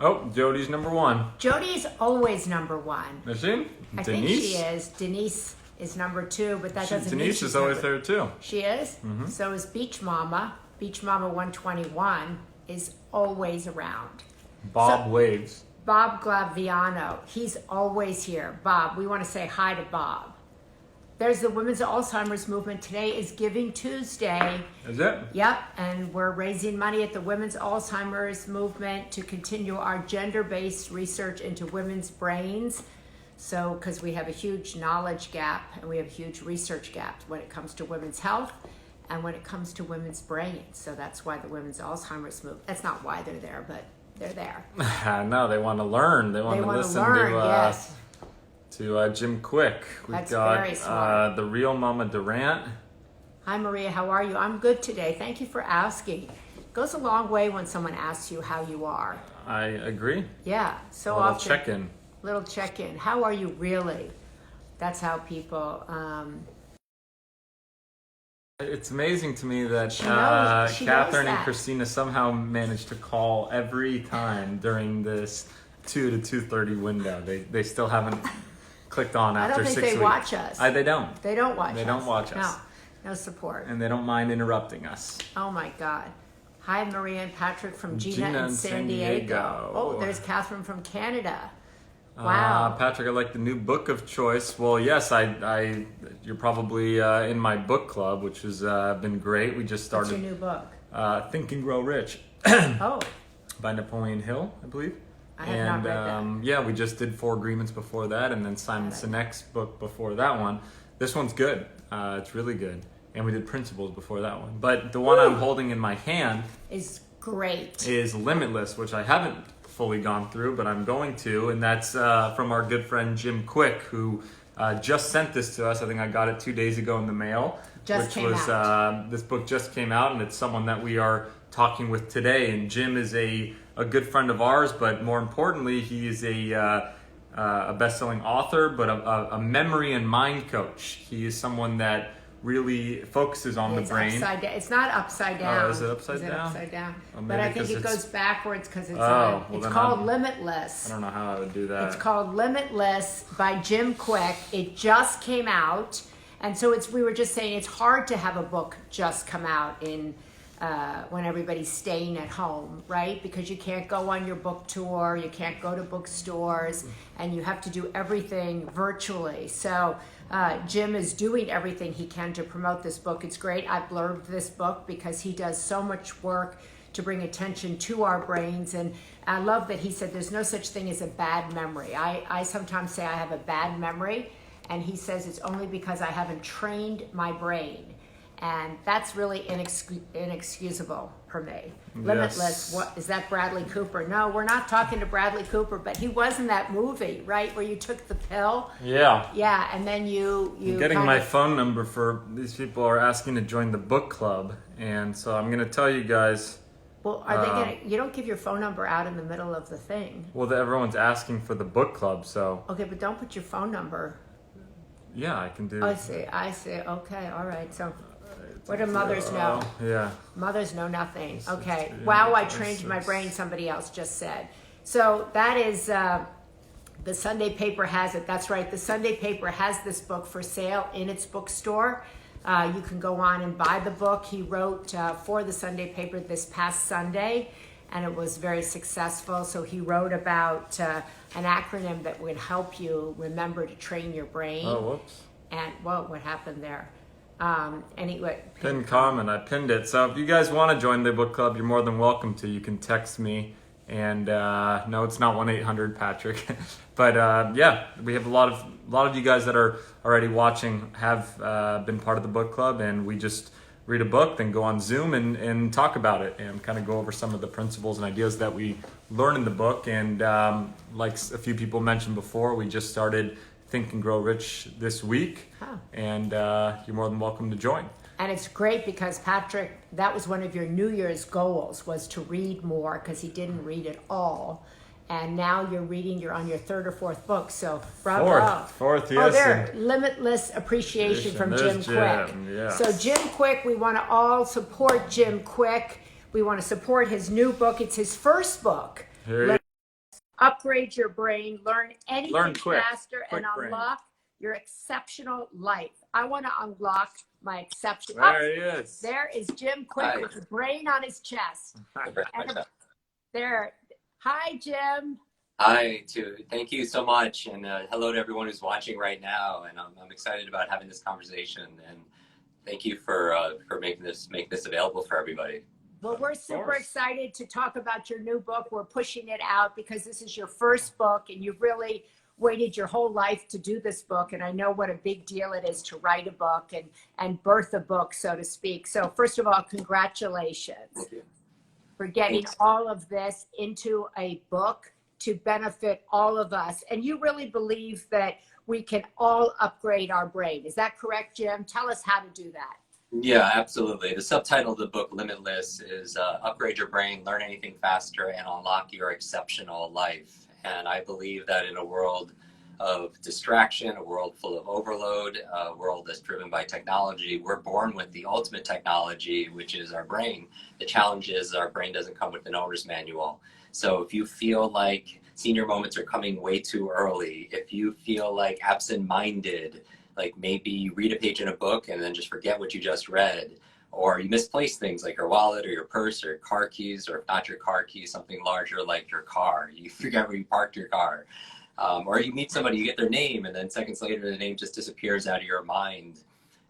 Oh, Jody's number one. Jody's always number one. Is she? I think she is. Denise is number two, but that doesn't mean Denise she's is always there too. She is? Mm-hmm. So is Beach Mama. Beach Mama 121 is always around. Bob waves. Bob Glaviano, he's always here. Bob, we want to say hi to Bob. There's the Women's Alzheimer's Movement. Today is Giving Tuesday. Is it? Yep, and we're raising money at the Women's Alzheimer's Movement to continue our gender-based research into women's brains. So, because we have a huge knowledge gap and we have a huge research gap when it comes to women's health and when it comes to women's brains. So that's why the Women's Alzheimer's Movement, that's not why they're there, but they're there. No, they want to learn. They want to listen yes. to Jim Kwik. We've got very smart. the real Mama Durant. Hi Maria, how are you? I'm good today. Thank you for asking. It goes a long way when someone asks you how you are. I agree. Yeah, so a little often. check-in. Little check-in. How are you really? That's how people... It's amazing to me that She Catherine knows and that. Christina somehow managed to call every time during this 2 to 2:30 window. They still haven't clicked on I after don't 6 think weeks. they watch us. They don't. They don't watch us. They don't watch us. No support. And they don't mind interrupting us. Oh my God. Hi Maria and Patrick from Gina in San Diego. Oh, there's Catherine from Canada. Wow. Patrick, I like the new book of choice. Well, yes, you're probably in my book club, which has been great. We just started. What's your new book? Think and Grow Rich. Oh. By Napoleon Hill, I believe. I have not read that. Yeah, we just did 4 Agreements before that, and then Simon Sinek's book before that one. This one's good. It's really good. And we did Principles before that one. But the one I'm holding in my hand is great. Is Limitless, which I haven't fully gone through, but I'm going to, and that's from our good friend Jim Kwik, who just sent this to us. I think I got it 2 days ago in the mail. This book just came out, and it's someone that we are talking with today. And Jim is a good friend of ours, but more importantly, he is a best-selling author, but a memory and mind coach. He is someone that really focuses on the brain. It's not upside down. Oh, is it upside down? Upside down. Oh, but I think it goes backwards because it's it's called Limitless. I don't know how I would do that. It's called Limitless by Jim Kwik. It just came out. And so we were just saying it's hard to have a book just come out in when everybody's staying at home, right? Because you can't go on your book tour, you can't go to bookstores, and you have to do everything virtually. So Jim is doing everything he can to promote this book. It's great. I blurbed this book because he does so much work to bring attention to our brains. And I love that he said there's no such thing as a bad memory. I sometimes say I have a bad memory, and he says it's only because I haven't trained my brain. And that's really inexcusable for me. Yes. Limitless, what is that, Bradley Cooper? No, we're not talking to Bradley Cooper, but he was in that movie, right, where you took the pill? Yeah. Yeah, and then you I'm getting my phone number for these people are asking to join the book club, and so I'm going to tell you guys. Well, are they going to, you don't give your phone number out in the middle of the thing. Well, everyone's asking for the book club, so. Okay, but don't put your phone number. Yeah, I can do. I see. Okay, all right, so. What do mothers know? Yeah. Mothers know nothing. Okay. Wow, I trained my brain, somebody else just said. So that is, the Sunday paper has it. That's right. The Sunday paper has this book for sale in its bookstore. You can go on and buy the book. He wrote for the Sunday paper this past Sunday, and it was very successful. So he wrote about an acronym that would help you remember to train your brain. Oh, whoops. And, what happened there? Anyway, pinned comment. I pinned it. So if you guys want to join the book club, you're more than welcome to. You can text me, and no, it's not 1-800-Patrick, but yeah, we have a lot of you guys that are already watching have been part of the book club, and we just read a book, then go on Zoom and talk about it and kind of go over some of the principles and ideas that we learn in the book. And like a few people mentioned before, we just started Think and Grow Rich this week, and you're more than welcome to join. And it's great because Patrick, that was one of your New Year's goals, was to read more, because he didn't read it all. And now you're on your 3rd or 4th book, so bravo. Fourth, yes. Oh, there, Limitless Appreciation from Jim Kwik. Yes. So Jim Kwik, we want to all support Jim Kwik. We want to support his new book. It's his first book. upgrade your brain, learn anything Learn quick. faster, Quick and brain. unlock your exceptional life. I want to unlock my exception. There he is. There is Jim Kwik with the brain on his chest. There. Hi, Jim. Hi, too. Thank you so much. And hello to everyone who's watching right now. And I'm excited about having this conversation. And thank you for making this available for everybody. Well, we're super excited to talk about your new book. We're pushing it out because this is your first book and you've really waited your whole life to do this book. And I know what a big deal it is to write a book and birth a book, so to speak. So first of all, congratulations for getting all of this into a book to benefit all of us. And you really believe that we can all upgrade our brain. Is that correct, Jim? Tell us how to do that. Yeah, absolutely. The subtitle of the book, Limitless, is Upgrade Your Brain, Learn Anything Faster, and Unlock Your Exceptional Life. And I believe that in a world of distraction, a world full of overload, a world that's driven by technology, we're born with the ultimate technology, which is our brain. The challenge is our brain doesn't come with an owner's manual. So if you feel like senior moments are coming way too early, if you feel like absent-minded, like maybe you read a page in a book and then just forget what you just read, or you misplace things like your wallet or your purse or your car keys, or if not your car keys, something larger like your car. You forget where you parked your car. Or you meet somebody, you get their name, and then seconds later the name just disappears out of your mind.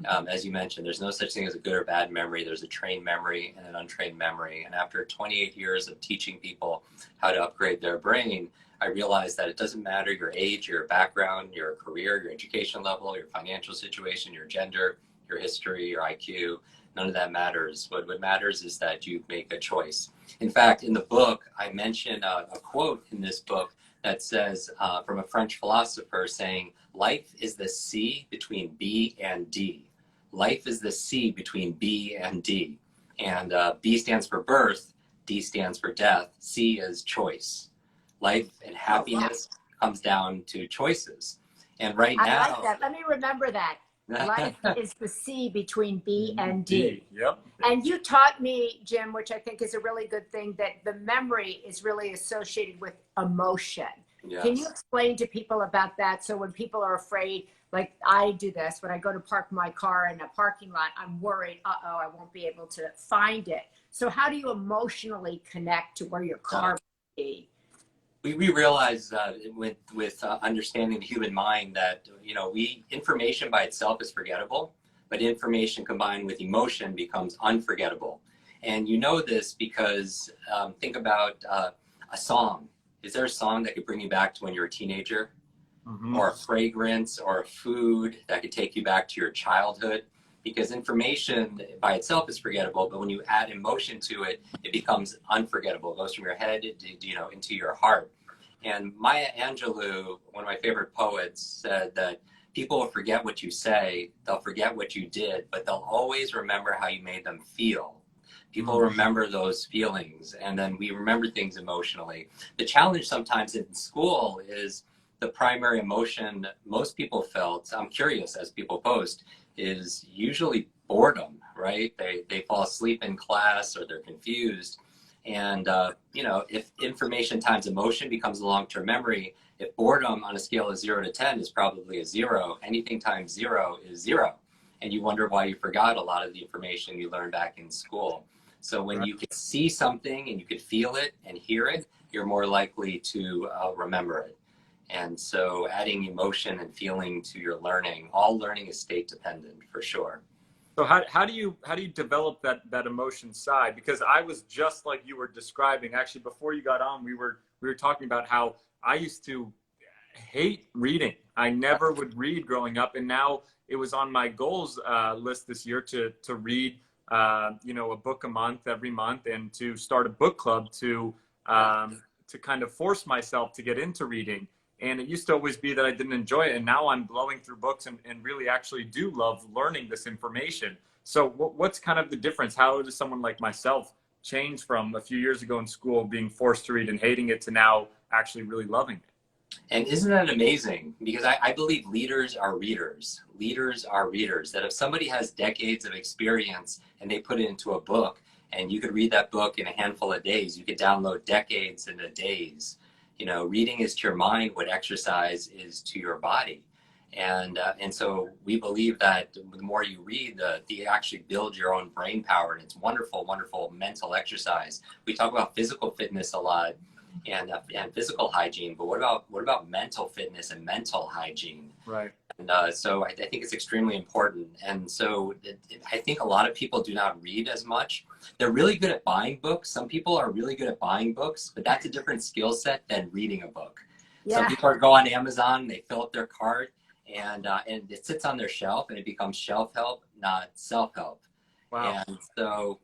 As you mentioned, there's no such thing as a good or bad memory. There's a trained memory and an untrained memory. And after 28 years of teaching people how to upgrade their brain, I realized that it doesn't matter your age, your background, your career, your education level, your financial situation, your gender, your history, your IQ. None of that matters. What matters is that you make a choice. In fact, in the book, I mention a quote in this book that says, from a French philosopher saying, life is the C between B and D. Life is the C between B and D. And B stands for birth, D stands for death, C is choice. Life and happiness comes down to choices. And right now— I like that. Let me remember that. Life is the C between B and D. Yep. And you taught me, Jim, which I think is a really good thing, that the memory is really associated with emotion. Yes. Can you explain to people about that? So when people are afraid, like I do this, when I go to park my car in a parking lot, I'm worried, uh-oh, I won't be able to find it. So how do you emotionally connect to where your car might be? We realize with understanding the human mind that, information by itself is forgettable, but information combined with emotion becomes unforgettable. And you know this because think about a song. Is there a song that could bring you back to when you were a teenager? Mm-hmm. Or a fragrance or a food that could take you back to your childhood? Because information by itself is forgettable, but when you add emotion to it, it becomes unforgettable. It goes from your head, into your heart. And Maya Angelou, one of my favorite poets, said that people will forget what you say, they'll forget what you did, but they'll always remember how you made them feel. People remember those feelings, and then we remember things emotionally. The challenge sometimes in school is the primary emotion most people felt, I'm curious as people post, is usually boredom, right? They fall asleep in class or they're confused. And, if information times emotion becomes a long-term memory, if boredom on a scale of 0 to 10 is probably a 0, anything times 0 is 0. And you wonder why you forgot a lot of the information you learned back in school. So when you could see something and you could feel it and hear it, you're more likely to remember it. And so adding emotion and feeling to your learning, all learning is state dependent for sure. So how do you develop that emotion side? Because I was just like you were describing. Actually, before you got on, we were talking about how I used to hate reading. I never would read growing up, and now it was on my goals list this year to read a book a month every month, and to start a book club to kind of force myself to get into reading. And it used to always be that I didn't enjoy it. And now I'm blowing through books and really actually do love learning this information. So what's kind of the difference? How does someone like myself change from a few years ago in school being forced to read and hating it to now actually really loving it? And isn't that amazing? Because I believe leaders are readers. Leaders are readers. That if somebody has decades of experience and they put it into a book, and you could read that book in a handful of days, you could download decades into days. You know, reading is to your mind what exercise is to your body. And so we believe that the more you read, you actually build your own brain power, and it's wonderful, wonderful mental exercise. We talk about physical fitness a lot and physical hygiene, but what about mental fitness and mental hygiene? Right. And so I think it's extremely important. And so I think a lot of people do not read as much. They're really good at buying books. Some people are really good at buying books, but that's a different skill set than reading a book. Yeah. Some people go on Amazon, they fill up their cart, and it sits on their shelf, and it becomes shelf help, not self-help. Wow. And so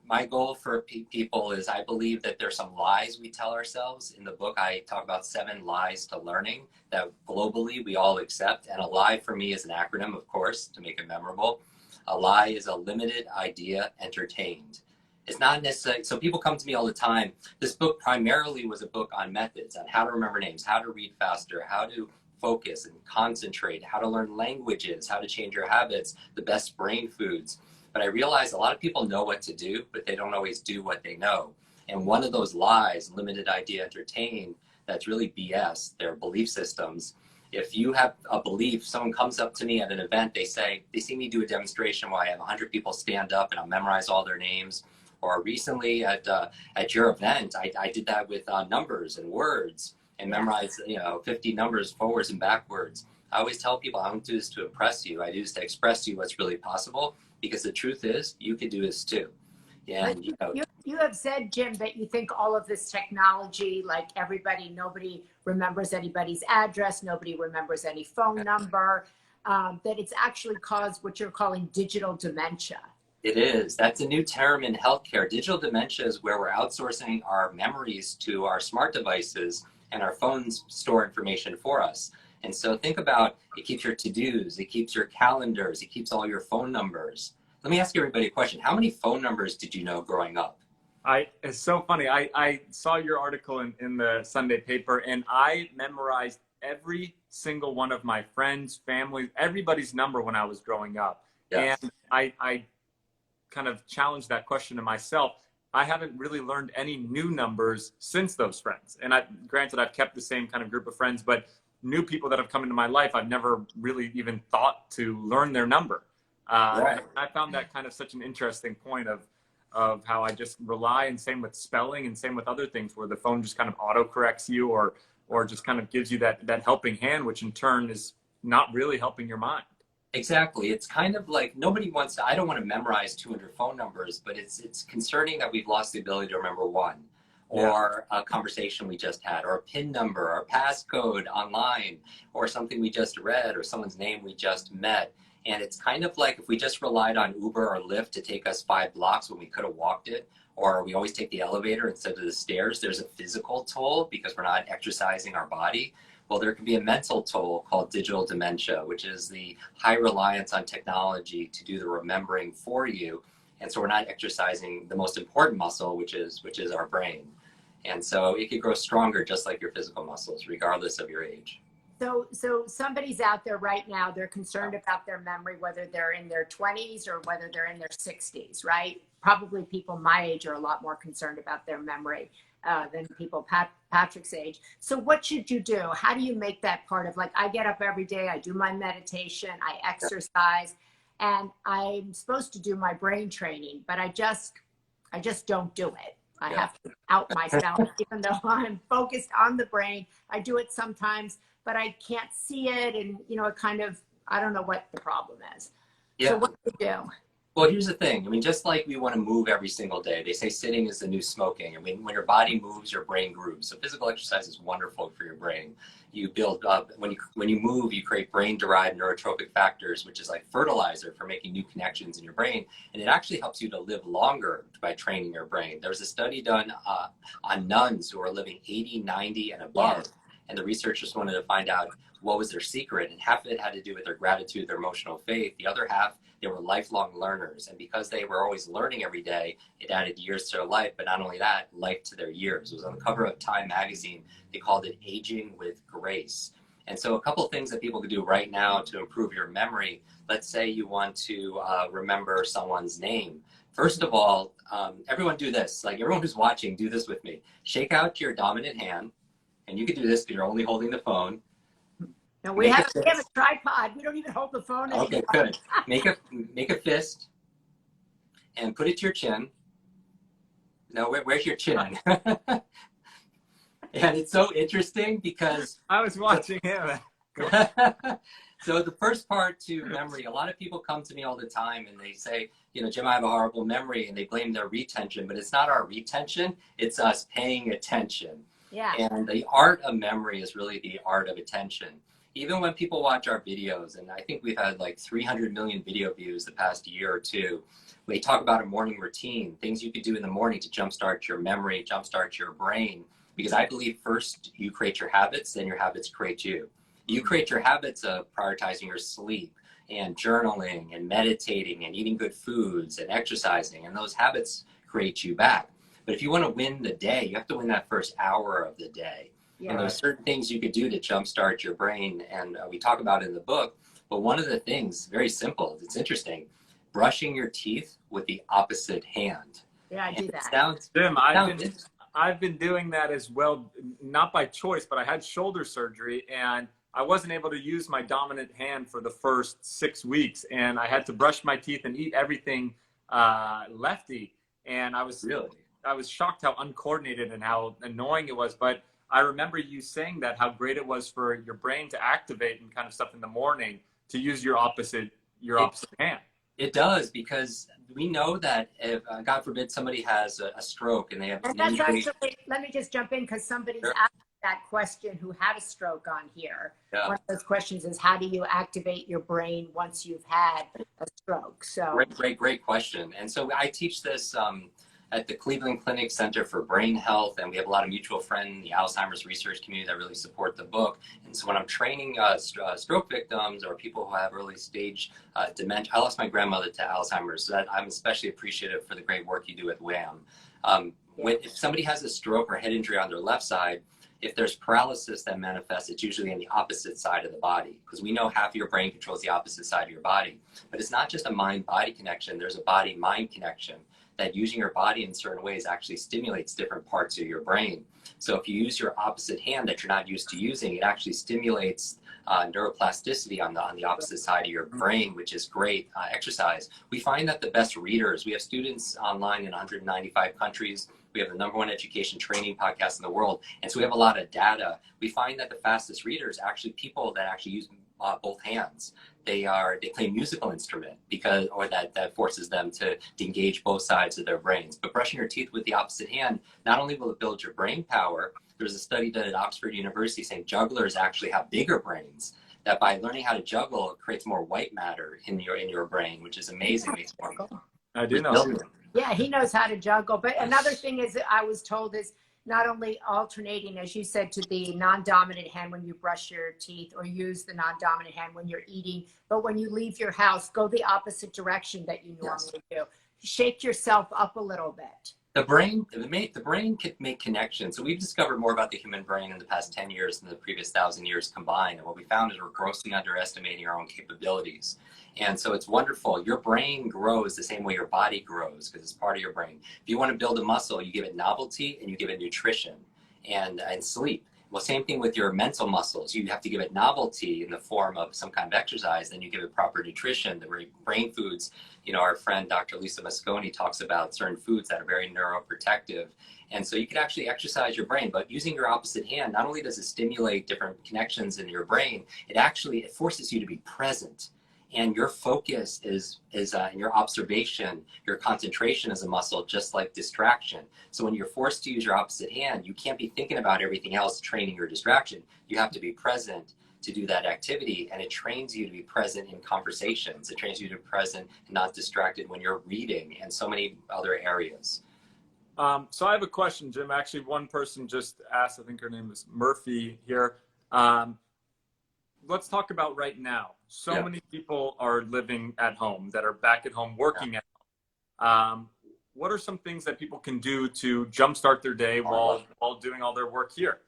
my goal for people is, I believe that there's some lies we tell ourselves. In the book, I talk about 7 lies to learning that globally we all accept. And a lie for me is an acronym, of course, to make it memorable. A lie is a limited idea entertained. It's not necessarily, so people come to me all the time. This book primarily was a book on methods, on how to remember names, how to read faster, how to focus and concentrate, how to learn languages, how to change your habits, the best brain foods. But I realized a lot of people know what to do, but they don't always do what they know. And one of those lies, limited idea entertained, that's really BS, their belief systems. If you have a belief, someone comes up to me at an event, they see me do a demonstration where I have 100 people stand up and I'll memorize all their names. Or recently at your event, I did that with numbers and words and memorize 50 numbers forwards and backwards. I always tell people I don't do this to impress you. I do this to express to you what's really possible, because the truth is you can do this too. And you have said, Jim, that you think all of this technology, like nobody remembers anybody's address, nobody remembers any phone number, that it's actually caused what you're calling digital dementia. It is. That's a new term in healthcare. Digital dementia is where we're outsourcing our memories to our smart devices, and our phones store information for us. And so think about, it keeps your to-dos, it keeps your calendars, it keeps all your phone numbers. Let me ask everybody a question. How many phone numbers did you know growing up? It's so funny. I saw your article in the Sunday paper, and I memorized every single one of my friends, family, everybody's number when I was growing up. Yes. And I kind of challenged that question to myself. I haven't really learned any new numbers since those friends. And granted, I've kept the same kind of group of friends, but new people that have come into my life, I've never really even thought to learn their number. Right. I found that kind of such an interesting point of how I just rely, and same with spelling and same with other things, where the phone just kind of auto corrects you or just kind of gives you that helping hand, which in turn is not really helping your mind. Exactly. It's kind of like I don't want to memorize 200 phone numbers, but it's concerning that we've lost the ability to remember one, or a conversation we just had, or a PIN number, or a passcode online, or something we just read, or someone's name we just met. And it's kind of like if we just relied on Uber or Lyft to take us 5 blocks when we could have walked it, or we always take the elevator instead of the stairs, there's a physical toll because we're not exercising our body. Well, there can be a mental toll called digital dementia, which is the high reliance on technology to do the remembering for you. And so we're not exercising the most important muscle, which is our brain. And so it could grow stronger just like your physical muscles, regardless of your age. So somebody's out there right now, they're concerned about their memory, whether they're in their 20s or whether they're in their 60s, right? Probably people my age are a lot more concerned about their memory than people Patrick's age. So what should you do? How do you make that part of, like, I get up every day, I do my meditation, I exercise, and I'm supposed to do my brain training, but I just don't do it. I have to out myself, even though I'm focused on the brain. I do it sometimes, but I can't see it. And, it kind of, I don't know what the problem is. Yeah. So what do you do? Well, here's the thing. I mean, just like we want to move every single day, they say sitting is the new smoking. I mean, when your body moves, your brain grooves. So physical exercise is wonderful for your brain. You build up, when you move, you create brain-derived neurotrophic factors, which is like fertilizer for making new connections in your brain. And it actually helps you to live longer by training your brain. There was a study done on nuns who are living 80, 90, and above. Yeah. And the researchers wanted to find out what was their secret. And half of it had to do with their gratitude, their emotional faith. The other half, they were lifelong learners. And because they were always learning every day, it added years to their life. But not only that, life to their years. It was on the cover of Time magazine. They called it Aging with Grace. And so a couple of things that people could do right now to improve your memory. Let's say you want to remember someone's name. First of all, everyone do this. Like, everyone who's watching, do this with me. Shake out your dominant hand. and you can do this because you're only holding the phone. No, we have a tripod. We don't even hold the phone anymore. Okay, good. Make a fist and put it to your chin. No, where's your chin? And it's so interesting because I was watching him. so the first part to memory, a lot of people come to me all the time and they say, you know, Jim, I have a horrible memory, and they blame their retention, but it's not our retention, it's us paying attention. Yeah. And the art of memory is really the art of attention. Even when people watch our videos, and I think we've had like 300 million video views the past year or two, we talk about a morning routine, things you could do in the morning to jumpstart your memory, jumpstart your brain. Because I believe first you create your habits, then your habits create you. You create your habits of prioritizing your sleep and journaling and meditating and eating good foods and exercising, and those habits create you back. But if you want to win the day, you have to win that first hour of the day. Yeah. And there's certain things you could do to jumpstart your brain, and we talk about it in the book. But one of the things, very simple, it's interesting, brushing your teeth with the opposite hand. Yeah, I do that. Jim, I've been doing that as well, not by choice, but I had shoulder surgery and I wasn't able to use my dominant hand for the first 6 weeks, and I had to brush my teeth and eat everything lefty. And I was shocked how uncoordinated and how annoying it was. But I remember you saying that, how great it was for your brain to activate and kind of stuff in the morning to use your opposite hand. It does, because we know that if, God forbid, somebody has a stroke and they have... And that's actually, let me just jump in, because somebody's asked that question who had a stroke on here. Yeah. One of those questions is, how do you activate your brain once you've had a stroke? So Great question. And so I teach this at the Cleveland Clinic Center for Brain Health, and we have a lot of mutual friends in the Alzheimer's research community that really support the book. And so when I'm training stroke victims or people who have early stage dementia, I lost my grandmother to Alzheimer's, so that I'm especially appreciative for the great work you do at WHAM. If somebody has a stroke or head injury on their left side, if there's paralysis that manifests, it's usually on the opposite side of the body, because we know half of your brain controls the opposite side of your body. But it's not just a mind-body connection, there's a body-mind connection, that using your body in certain ways actually stimulates different parts of your brain. So if you use your opposite hand that you're not used to using, it actually stimulates neuroplasticity on the opposite side of your brain, which is great exercise. We find that the best readers, we have students online in 195 countries. We have the #1 education training podcast in the world. And so we have a lot of data. We find that the fastest readers are actually people that actually use both hands. They play a musical instrument or that forces them to engage both sides of their brains. But brushing your teeth with the opposite hand, not only will it build your brain power, there's a study done at Oxford University saying jugglers actually have bigger brains, that by learning how to juggle, it creates more white matter in your brain, which is amazing. I do know. Yeah, he knows how to juggle. But another thing is, I was told, is not only alternating, as you said, to the non-dominant hand when you brush your teeth, or use the non-dominant hand when you're eating, but when you leave your house, go the opposite direction that you normally do. Shake yourself up a little bit. The brain can make connections. So we've discovered more about the human brain in the past 10 years than the previous 1,000 years combined. And what we found is we're grossly underestimating our own capabilities. And so it's wonderful. Your brain grows the same way your body grows, because it's part of your brain. If you want to build a muscle, you give it novelty and you give it nutrition and sleep. Well, same thing with your mental muscles. You have to give it novelty in the form of some kind of exercise, then you give it proper nutrition, the brain foods. You know, our friend Dr. Lisa Mosconi talks about certain foods that are very neuroprotective. And so you can actually exercise your brain, but using your opposite hand, not only does it stimulate different connections in your brain, it forces you to be present. And your focus is your observation, your concentration is a muscle, just like distraction. So when you're forced to use your opposite hand, you can't be thinking about everything else, training your distraction. You have to be present to do that activity, and it trains you to be present in conversations. It trains you to be present and not distracted when you're reading, and so many other areas. So I have a question, Jim. Actually, one person just asked, I think her name is Murphy here. Let's talk about right now. So many people are living at home, that are back at home, working at home. What are some things that people can do to jumpstart their day while doing all their work here?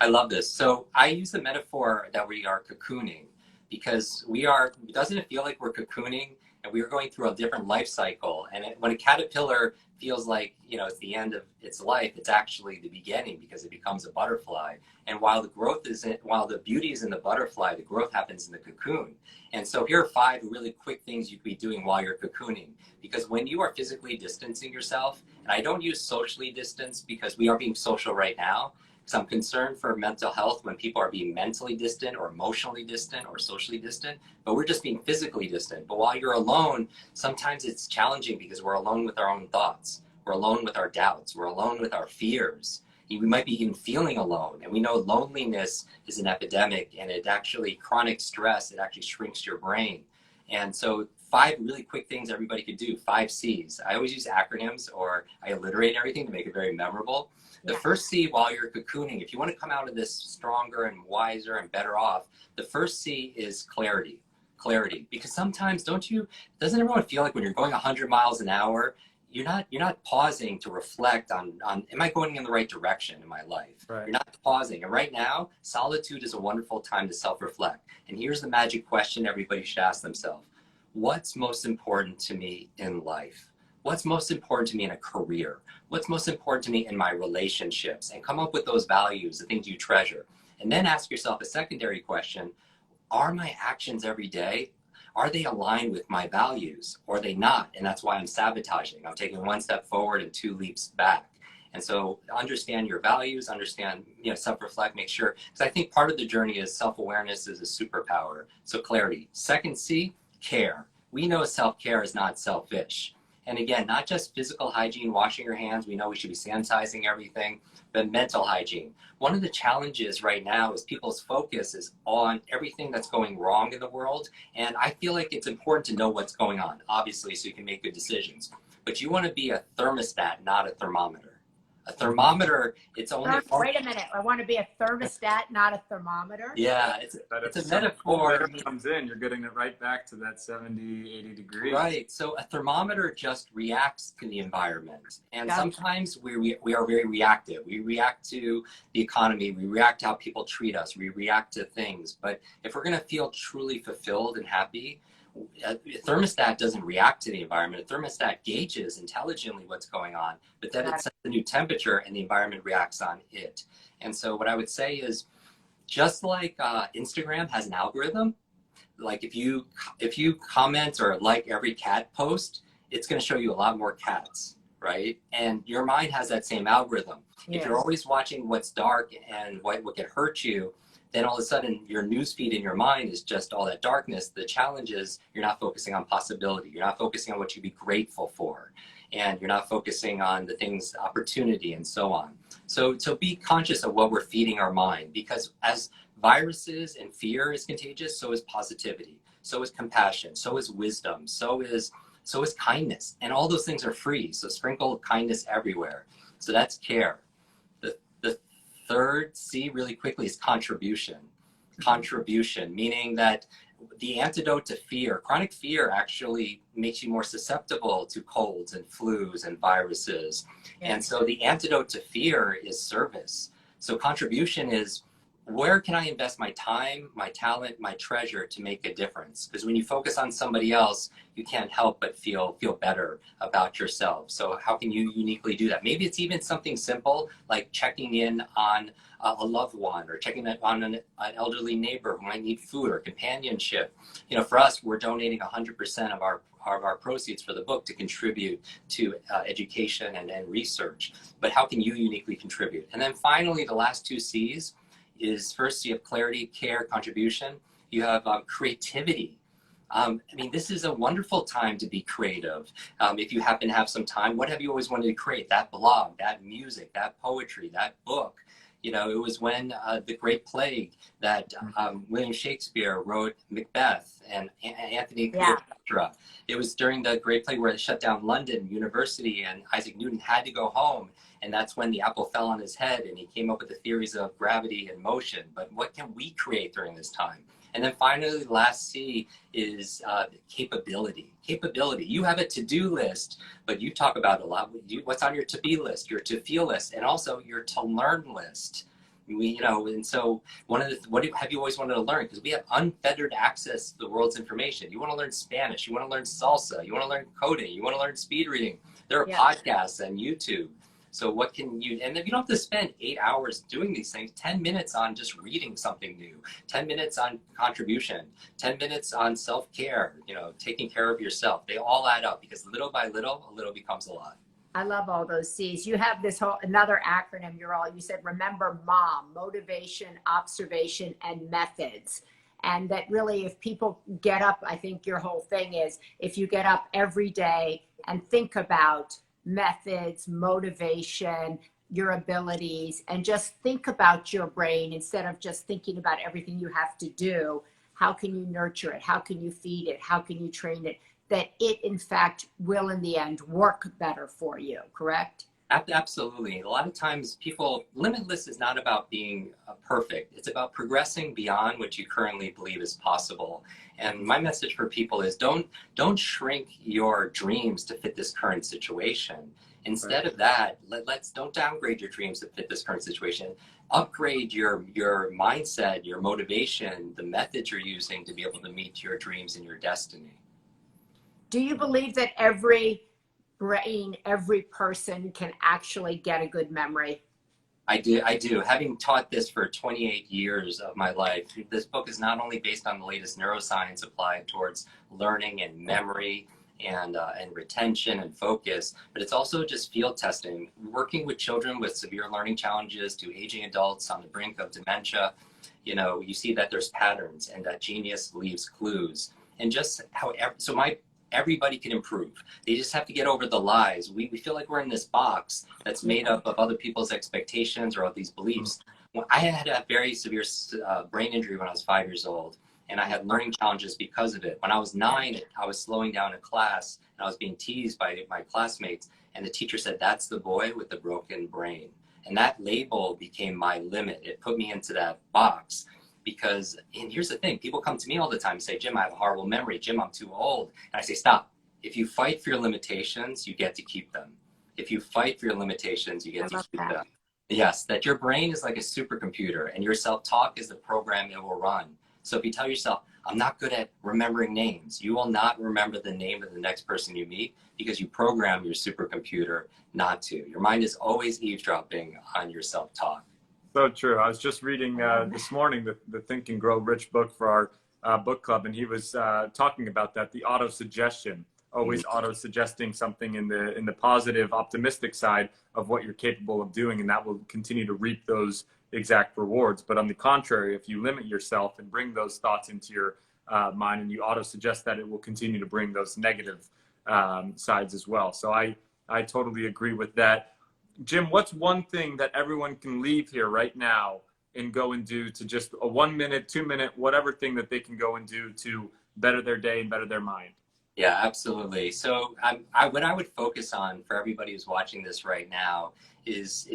I love this. So I use the metaphor that we are cocooning, because doesn't it feel like we're cocooning and we were going through a different life cycle. And when a caterpillar feels like, you know, it's the end of its life, it's actually the beginning, because it becomes a butterfly. And while the beauty is in the butterfly, the growth happens in the cocoon. And so here are 5 really quick things you could be doing while you're cocooning. Because when you are physically distancing yourself, and I don't use socially distanced because we are being social right now, because I'm concerned for mental health when people are being mentally distant or emotionally distant or socially distant, but we're just being physically distant. But while you're alone, sometimes it's challenging because we're alone with our own thoughts. We're alone with our doubts. We're alone with our fears. We might be even feeling alone. And we know loneliness is an epidemic, and it actually, chronic stress, it actually shrinks your brain. And so 5 really quick things everybody could do, 5 C's. I always use acronyms, or I alliterate everything to make it very memorable. The first C, while you're cocooning, if you want to come out of this stronger and wiser and better off, the first C is clarity. Clarity. Because sometimes, doesn't everyone feel like when you're going 100 miles an hour, you're not pausing to reflect on am I going in the right direction in my life? Right. You're not pausing. And right now, solitude is a wonderful time to self-reflect. And here's the magic question everybody should ask themselves. What's most important to me in life? What's most important to me in a career? What's most important to me in my relationships? And come up with those values, the things you treasure. And then ask yourself a secondary question. Are my actions every day, are they aligned with my values, or are they not? And that's why I'm sabotaging. I'm taking 1 step forward and 2 leaps back. And so understand your values, understand, self-reflect, make sure, because I think part of the journey is self-awareness is a superpower. So clarity. Second C, care. We know self-care is not selfish. And again, not just physical hygiene, washing your hands. We know we should be sanitizing everything, but mental hygiene. One of the challenges right now is people's focus is on everything that's going wrong in the world. And I feel like it's important to know what's going on, obviously, so you can make good decisions. But you want to be a thermostat, not a thermometer. A thermometer, it's only... Wait a minute. I want to be a thermostat, not a thermometer. Yeah, it's a metaphor. When it comes in, you're getting it right back to that 70, 80 degrees. Right. So a thermometer just reacts to the environment. And sometimes we are very reactive. We react to the economy. We react to how people treat us. We react to things. But if we're going to feel truly fulfilled and happy, a thermostat doesn't react to the environment. A thermostat gauges intelligently what's going on, but then it sets a new temperature and the environment reacts on it. And so what I would say is, just like Instagram has an algorithm, like if you comment or like every cat post, it's going to show you a lot more cats, right? And your mind has that same algorithm. Yes. If you're always watching what's dark and what could hurt you, then all of a sudden your newsfeed in your mind is just all that darkness. The challenge is you're not focusing on possibility. You're not focusing on what you'd be grateful for. And you're not focusing on the things, opportunity, and so on. So be conscious of what we're feeding our mind, because as viruses and fear is contagious, so is positivity, so is compassion, so is wisdom, so is kindness. And all those things are free. So sprinkle kindness everywhere. So that's care. The third C, really quickly, is contribution. Contribution, meaning that the antidote to fear, chronic fear, actually makes you more susceptible to colds and flus and viruses. Yes. And so the antidote to fear is service. So contribution is, where can I invest my time, my talent, my treasure to make a difference? Because when you focus on somebody else, you can't help but feel better about yourself. So how can you uniquely do that? Maybe it's even something simple like checking in on a loved one, or checking on an elderly neighbor who might need food or companionship. For us, we're donating 100% of our proceeds for the book to contribute to education and research. But how can you uniquely contribute? And then finally, the last 2 C's is, first, you have clarity, care, contribution. You have creativity. This is a wonderful time to be creative. If you happen to have some time, what have you always wanted to create? That blog, that music, that poetry, that book. It was when the Great Plague that William Shakespeare wrote Macbeth and Anthony Cleopatra. It was during the Great Plague where they shut down London University, and Isaac Newton had to go home. And that's when the apple fell on his head and he came up with the theories of gravity and motion. But what can we create during this time? And then finally, the last C is capability. Capability. You have a to-do list, but you talk about a lot. What's on your to-be list, your to-feel list, and also your to-learn list. And so have you always wanted to learn? Because we have unfettered access to the world's information. You want to learn Spanish, you want to learn salsa, you want to learn coding, you want to learn speed reading. There are podcasts and YouTube. So what can you, and if you don't have to spend 8 hours doing these things, 10 minutes on just reading something new, 10 minutes on contribution, 10 minutes on self-care, taking care of yourself, they all add up, because little by little, a little becomes a lot. I love all those C's. You have this another acronym, you said, remember MOM, motivation, observation, and methods. And that really, if people get up, I think your whole thing is, if you get up every day and think about methods, motivation, your abilities, and just think about your brain instead of just thinking about everything you have to do. How can you nurture it? How can you feed it? How can you train it? That it, in fact, will in the end work better for you, correct? Absolutely. A lot of times Limitless is not about being perfect. It's about progressing beyond what you currently believe is possible. And my message for people is don't shrink your dreams to fit this current situation. Instead of that, don't downgrade your dreams to fit this current situation. Upgrade your mindset, your motivation, the methods you're using to be able to meet your dreams and your destiny. Do you believe that every person can actually get a good memory? I do. Having taught this for 28 years of my life, this book is not only based on the latest neuroscience applied towards learning and memory and retention and focus, but it's also just field testing, working with children with severe learning challenges to aging adults on the brink of dementia. You see that there's patterns and that genius leaves clues, and just everybody can improve. They just have to get over the lies. We feel like we're in this box that's made up of other people's expectations or of these beliefs. Well, I had a very severe brain injury when I was 5 years old, and I had learning challenges because of it. When I was 9, I was slowing down in class, and I was being teased by my classmates, and the teacher said, "That's the boy with the broken brain." And that label became my limit. It put me into that box. And here's the thing, people come to me all the time and say, "Jim, I have a horrible memory. Jim, I'm too old." And I say, stop. If you fight for your limitations, you get to keep them. If you fight for your limitations, you get to keep them. Yes, that your brain is like a supercomputer, and your self-talk is the program it will run. So if you tell yourself, "I'm not good at remembering names," you will not remember the name of the next person you meet, because you program your supercomputer not to. Your mind is always eavesdropping on your self-talk. So true. I was just reading this morning the Think and Grow Rich book for our book club, and he was talking about that, the auto-suggestion, always auto-suggesting something in the positive, optimistic side of what you're capable of doing, and that will continue to reap those exact rewards. But on the contrary, if you limit yourself and bring those thoughts into your mind and you auto-suggest that, it will continue to bring those negative sides as well. So I totally agree with that. Jim, what's one thing that everyone can leave here right now and go and do, to just a 1 minute, 2 minute, whatever thing that they can go and do to better their day and better their mind? Yeah, absolutely. So what I would focus on for everybody who's watching this right now is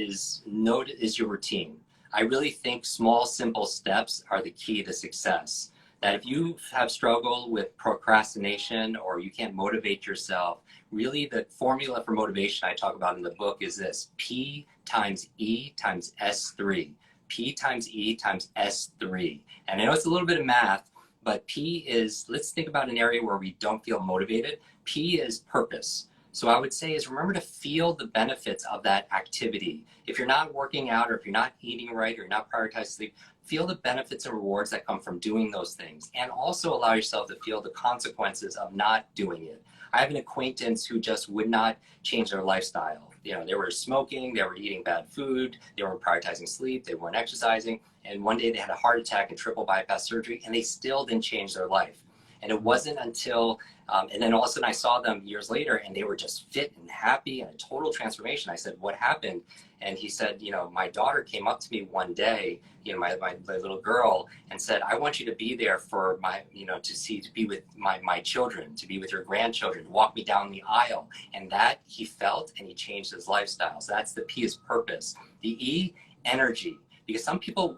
your routine. I really think small, simple steps are the key to success. That if you have struggled with procrastination or you can't motivate yourself, really the formula for motivation I talk about in the book is this: P times E times S3. P times E times S3. And I know it's a little bit of math, but P is, let's think about an area where we don't feel motivated. P is purpose. So I would say is remember to feel the benefits of that activity. If you're not working out, or if you're not eating right, or you're not prioritizing sleep, feel the benefits and rewards that come from doing those things, and also allow yourself to feel the consequences of not doing it. I have an acquaintance who just would not change their lifestyle. They were smoking, they were eating bad food, they weren't prioritizing sleep, they weren't exercising, and one day they had a heart attack and triple bypass surgery, and they still didn't change their life. And it wasn't until, and then all of a sudden I saw them years later, and they were just fit and happy and a total transformation. I said, "What happened?" And he said, "My daughter came up to me one day, my little girl, and said, 'I want you to be there for my, to be with my children, to be with your grandchildren, to walk me down the aisle.'" And that he felt, and he changed his lifestyle. So that's the P is purpose. The E, energy. Because some people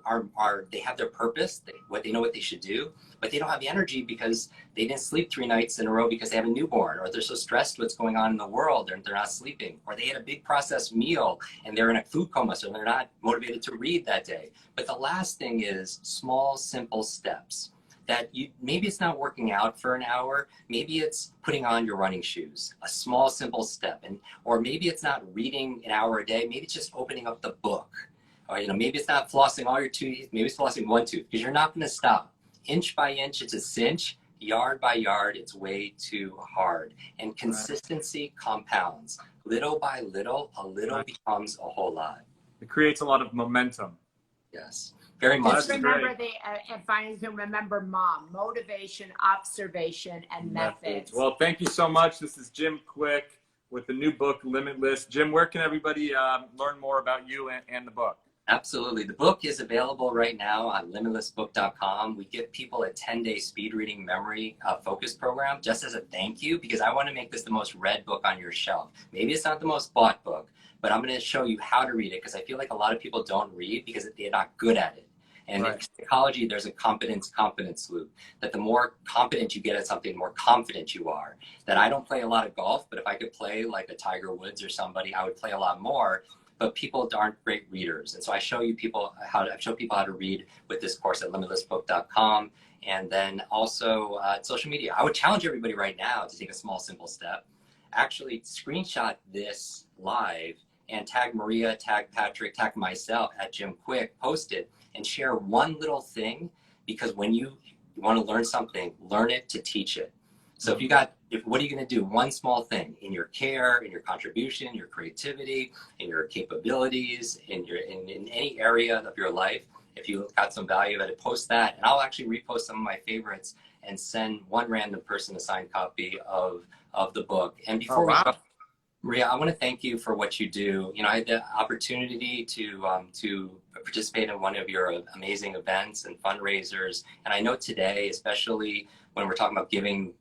they have their purpose, they know what they should do, but they don't have the energy because they didn't sleep 3 nights in a row because they have a newborn, or they're so stressed what's going on in the world and they're not sleeping, or they had a big processed meal and they're in a food coma, so they're not motivated to read that day. But the last thing is small, simple steps. That maybe it's not working out for an hour, maybe it's putting on your running shoes, a small, simple step, or maybe it's not reading an hour a day, maybe it's just opening up the book, or maybe it's not flossing all your teeth, maybe it's flossing 1 tooth, because you're not going to stop. Inch by inch, it's a cinch. Yard by yard, it's way too hard. And consistency compounds. Little by little, a little becomes a whole lot. It creates a lot of momentum. Yes. Very much. Just remember and finally remember MOM, motivation, observation, and methods. Well, thank you so much. This is Jim Kwik with the new book, Limitless. Jim, where can everybody learn more about you and the book? Absolutely. The book is available right now on limitlessbook.com. We give people a 10-day speed reading memory focus program just as a thank you, because I want to make this the most read book on your shelf. Maybe it's not the most bought book, but I'm going to show you how to read it, because I feel like a lot of people don't read because they're not good at it. And in psychology, there's a competence loop, that the more competent you get at something, the more confident you are. That I don't play a lot of golf, but if I could play like a Tiger Woods or somebody, I would play a lot more. But people aren't great readers. And so I show people how to read with this course at limitlessbook.com. And then also social media. I would challenge everybody right now to take a small, simple step. Actually screenshot this live and tag Maria, tag Patrick, tag myself at Jim Kwik, post it, and share one little thing, because when you want to learn something, learn it to teach it. So what are you going to do? One small thing in your care, in your contribution, your creativity, in your capabilities, in any area of your life. If you got some value out of it, post that, and I'll actually repost some of my favorites and send one random person a signed copy of the book. And before we go, Maria, I want to thank you for what you do. I had the opportunity to participate in one of your amazing events and fundraisers, and I know today, especially when we're talking about Giving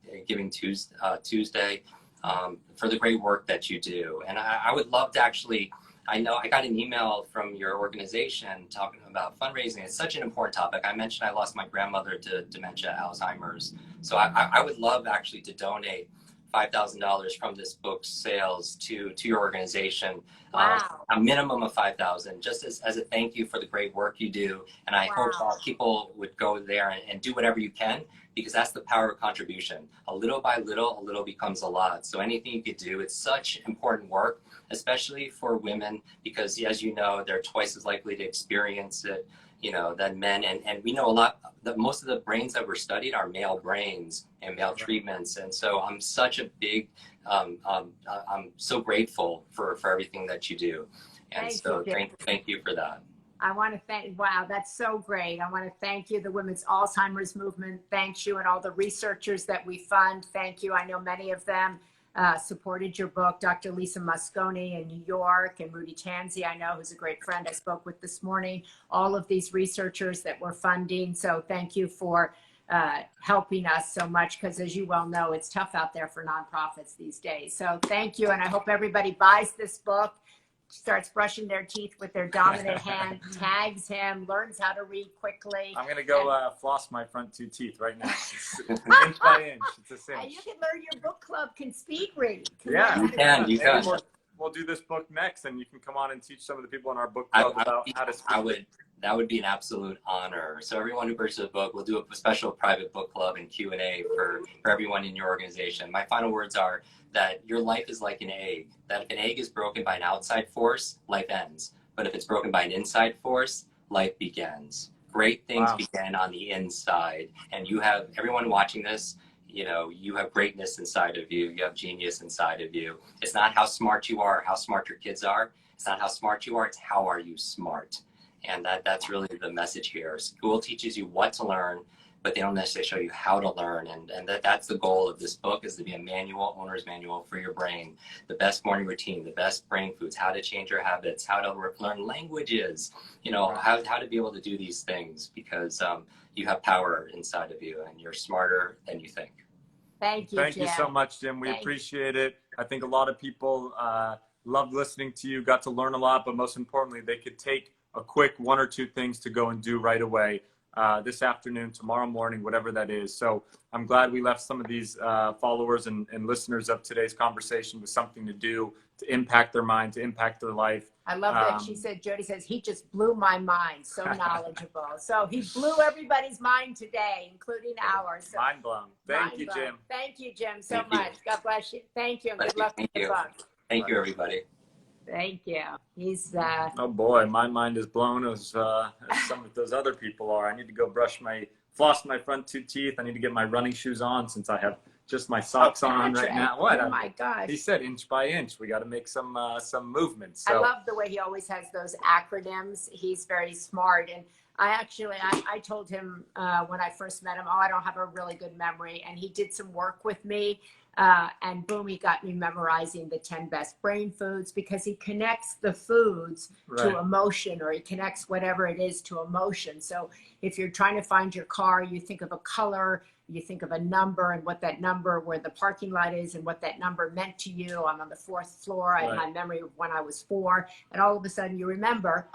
Tuesday, for the great work that you do. And I would love to actually, I know I got an email from your organization talking about fundraising. It's such an important topic. I mentioned I lost my grandmother to dementia, Alzheimer's. So I would love actually to donate $5,000 from this book's sales to your organization. Wow. A minimum of $5,000, just as a thank you for the great work you do. And I hope people would go there and do whatever you can, because that's the power of contribution. A little by little, a little becomes a lot. So anything you could do, it's such important work, especially for women, because as you know, they're twice as likely to experience it, than men. And we know that most of the brains that were studied are male brains and male treatments. And so I'm such a big, I'm so grateful for everything that you do. And thank you for that. I want to wow, that's so great. I want to thank you. The Women's Alzheimer's Movement thanks you, and all the researchers that we fund. Thank you. I know many of them supported your book. Dr. Lisa Mosconi in New York, and Rudy Tanzi, I know, who's a great friend I spoke with this morning. All of these researchers that we're funding. So thank you for helping us so much, because as you well know, it's tough out there for nonprofits these days. So thank you. And I hope everybody buys this book, starts brushing their teeth with their dominant hand, tags him, learns how to read quickly. I'm going to go floss my front 2 teeth right now. Inch by inch. It's a cinch. And you can learn, your book club can speed read. Yeah. You can. We'll do this book next, and you can come on and teach some of the people in our book club about how to speak. That would be an absolute honor. So everyone who purchases a book, we'll do a special private book club and Q&A for everyone in your organization. My final words are that your life is like an egg, that if an egg is broken by an outside force, life ends. But if it's broken by an inside force, life begins. Great things begin on the inside. And you have, everyone watching this, you have greatness inside of you. You have genius inside of you. It's not how smart you are, how smart your kids are. It's not how smart you are, it's how are you smart. And that's really the message here. School teaches you what to learn, but they don't necessarily show you how to learn. And that's the goal of this book, is to be a manual, owner's manual for your brain. The best morning routine, the best brain foods, how to change your habits, how to learn languages, how to be able to do these things, because you have power inside of you and you're smarter than you think. Thank you, Thank you so much, Jim. We appreciate it. I think a lot of people loved listening to you, got to learn a lot, but most importantly, they could take a quick 1 or 2 things to go and do right away this afternoon, tomorrow morning, whatever that is. So I'm glad we left some of these followers and listeners of today's conversation with something to do to impact their mind, to impact their life. I love that she said, Jody says, he just blew my mind. So knowledgeable. So he blew everybody's mind today, including ours. So mind blown. Thank you, Jim. Thank you, Jim, so much. God bless you. Thank you. And good luck with the book. Thank you, everybody. Thank you. He's oh boy, my mind is blown as some of those other people are. I need to go floss my front 2 teeth. I need to get my running shoes on since I have just my socks on right now. What? Oh my gosh. He said inch by inch. We got to make some movements. So. I love the way he always has those acronyms. He's very smart. And I told him when I first met him, I don't have a really good memory. And he did some work with me. And boom, he got me memorizing the 10 best brain foods, because he connects the foods to emotion, or he connects whatever it is to emotion. So if you're trying to find your car, you think of a color, you think of a number, and what that number, where the parking lot is, and what that number meant to you. I'm on the 4th floor. I have my memory of when I was 4, and all of a sudden you remember,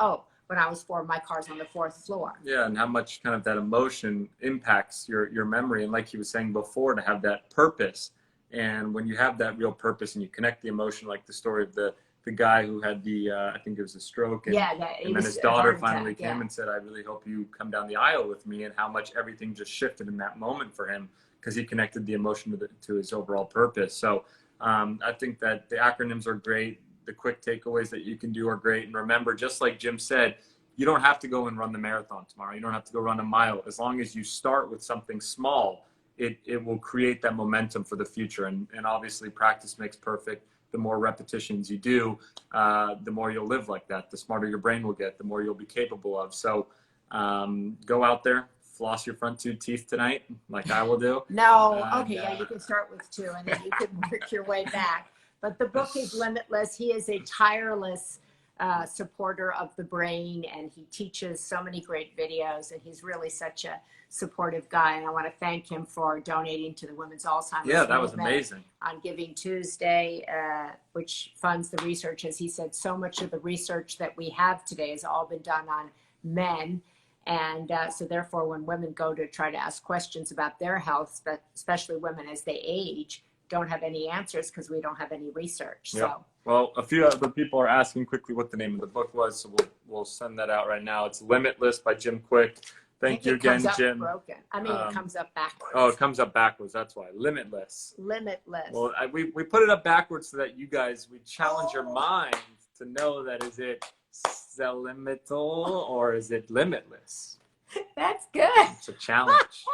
when I was 4, my car's on the 4th floor. Yeah, and how much kind of that emotion impacts your memory. And like he was saying before, to have that purpose. And when you have that real purpose and you connect the emotion, like the story of the guy who had I think it was a stroke, and, and then his daughter finally came and said, I really hope you come down the aisle with me, and how much everything just shifted in that moment for him, because he connected the emotion to his overall purpose. So I think that the acronyms are great. The quick takeaways that you can do are great. And remember, just like Jim said, you don't have to go and run the marathon tomorrow. You don't have to go run a mile. As long as you start with something small, it will create that momentum for the future. And obviously practice makes perfect. The more repetitions you do, the more you'll live like that. The smarter your brain will get, the more you'll be capable of. So go out there, floss your front 2 teeth tonight, like I will do. You can start with 2, and then you can work your way back. But the book is Limitless. He is a tireless supporter of the brain, and he teaches so many great videos, and he's really such a supportive guy. And I want to thank him for donating to the Women's Alzheimer's Movement. That was amazing. On Giving Tuesday, which funds the research. As he said, so much of the research that we have today has all been done on men. And so therefore, when women go to try to ask questions about their health, especially women as they age, don't have any answers because we don't have any research. Yep. So, well, a few other people are asking quickly what the name of the book was, so we'll send that out right now. It's Limitless by Jim Kwik. Thank you again, Jim. It comes up backwards. Oh, it comes up backwards. That's why. Limitless. Limitless. Well, we put it up backwards so that you guys, we challenge your mind to know that is it Limital or is it limitless? That's good. It's a challenge.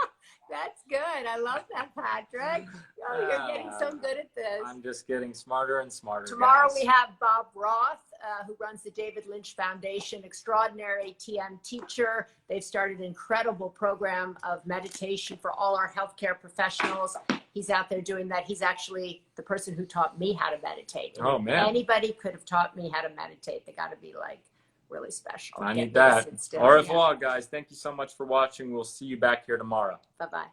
That's good. I love that, Patrick. Oh, you're getting so good at this. I'm just getting smarter and smarter. Tomorrow we have Bob Roth, who runs the David Lynch Foundation, extraordinary TM teacher. They've started an incredible program of meditation for all our healthcare professionals. He's out there doing that. He's actually the person who taught me how to meditate. Oh, man. Anybody could have taught me how to meditate. They got to be like really special. I need that. Au revoir, guys. Thank you so much for watching. We'll see you back here tomorrow. Bye-bye.